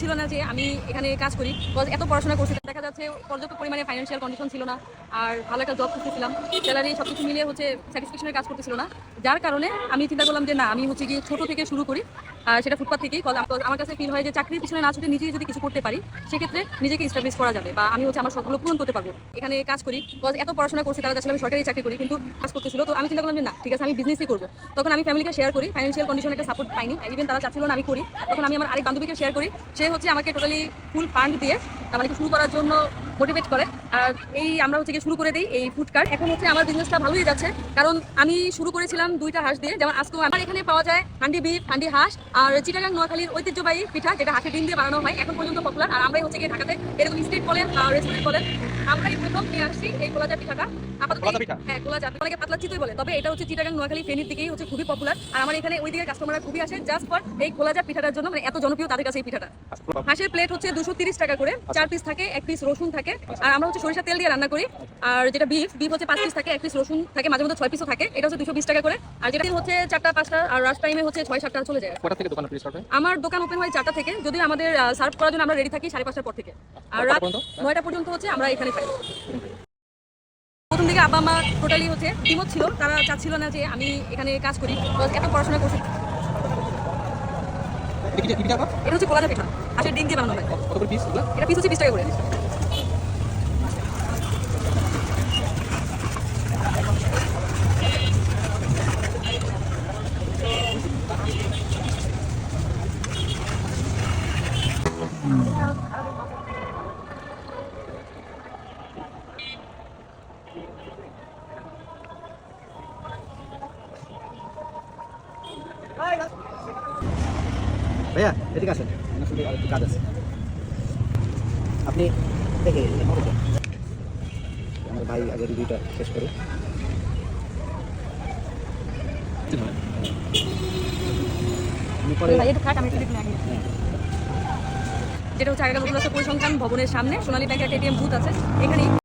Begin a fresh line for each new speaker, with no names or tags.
ছিল না যে আমি এখানে কাজ করি। এত পড়াশোনা করছি, দেখা যাচ্ছে পর্যাপ্ত পরিমাণে ফাইন্যান্সিয়াল কন্ডিশন ছিল না, আর ভালো একটা জব করতেছিলাম, স্যালারি সবকিছু মিলিয়ে হচ্ছে স্যাটিসফ্যাকশনের কাজ করতেছিল না। যার কারণে আমি চিন্তা করলাম যে না, আমি হচ্ছে গিয়ে ছোট থেকে শুরু করি, সেটা ফুটপাথ থেকেই। আমার কাছে ফিল হয় যে চাকরির পিছনে না ছুটে নিজেই যদি কিছু করতে পারি, সেক্ষেত্রে নিজেকে এস্টাবলিশ করা যাবে বা আমি হচ্ছে আমার শখগুলো পূরণ করতে পারবো। এখানে কাজ করি, এত পড়াশোনা করছি, তারা আসলে আমি সরকারি চাকরি করি, কিন্তু কাজ করতেছিল। তো আমি চিন্তা করলাম যে না, ঠিক আছে, আমি বিজনেসই করবো। তখন আমি ফ্যামিলিকে শেয়ার করি, ফাইন্যান্সিয়াল কন্ডিশন একটা সাপোর্ট পাইনি, ইভেন তারা চাচ্ছিল না আমি করি। তখন আমি আমার আরেক বান্ধবীকে শেয়ার করি, সে হচ্ছে আমাকে টোটালি ফুল ফান্ড দিয়ে মানে শুরু করার জন্য মোটিভেট করে। আর আমরা হচ্ছে গিয়ে শুরু করে দিই এই ফুড কার্ট। এখন হচ্ছে আমার বিজনেসটা ভালোই যাচ্ছে, কারণ আমি শুরু করেছিলাম 2টা হাঁস দিয়ে। যেমন আজকেও আমার এখানে পাওয়া যায় হান্ডি বিফ, হান্ডি হাঁস আর চিটাগাং নোয়াখালীর ঐতিহ্যবাহী পিঠা, যেটা হাঁসের ডিম দিয়ে বানানো হয়, এখন পর্যন্ত পপুলার। আর আমরাই হচ্ছে গিয়ে ঢাকাতে এরকম স্ট্রিট বলেন, রেস্টুরেন্ট বলেন, আমরাই প্রথম নিয়ে আসছি এই গোলাজার পিঠাটা। হ্যাঁ, গোলাজার, অনেকে পাতলা চিতই বলে, তবে এটা হচ্ছে চিটাগাং নোয়াখালী ফেনীর দিকেই হচ্ছে খুবই পপুলার। আর আমার এখানে ওই দিকে কাস্টমাররা খুবই আসে জাস্ট ফর এই গোলাজার পিঠাটার জন্য, মানে এত জনপ্রিয় তাদের কাছে এই পিঠাটা। হাঁসের প্লেট হচ্ছে 230 টাকা করে, 4 পিস থাকে, 1 পিস রসুন থাকে। আর আমরা হচ্ছে সরিষা তেল দিয়ে রান্না করি। আর যেটা বিফ হচ্ছে 5 পিস থাকে, 1 পিস রসুন থাকে, মাঝে মধ্যে 6 পিসও থাকে, এটা হচ্ছে 220 টাকা করে। আর যেটা হচ্ছে 4টা 5টা, আর রাস্ট টাইমে হচ্ছে 6-7টা চলে যায়।
কটা থেকে দোকান প্লিজ করবেন?
আমার দোকান ওপেন হয় 4টা থেকে, যদিও আমাদের সার্ভ করার জন্য আমরা রেডি থাকি 5:30টার পর থেকে। আর রাত 9টা পর্যন্ত হচ্ছে আমরা এখানে থাকি। প্রথম দিকে আব্বা মা টোটালি হচ্ছে দ্বিমত ছিল, তারা চাচ্ছিল না যে আমি এখানে কাজ করি, এত পড়াশোনা করছি। এটা হচ্ছে গোলাজার পিঠা, হাঁসের ডিম দিয়ে বানানো হয়। এটা পিস হচ্ছে 20 টাকা করে।
ভাইয়া এদিকে আসেন, আসলে আরেকটু কাজ আছে। আপনি দেখে আমার ভাই আগে রিভিউটা শেষ করে
যেটা হচ্ছে আগামী পরিসংখ্যান ভবনের সামনে সোনালী ব্যাংকের একটা এটিএম বুথ আছে, এখানেই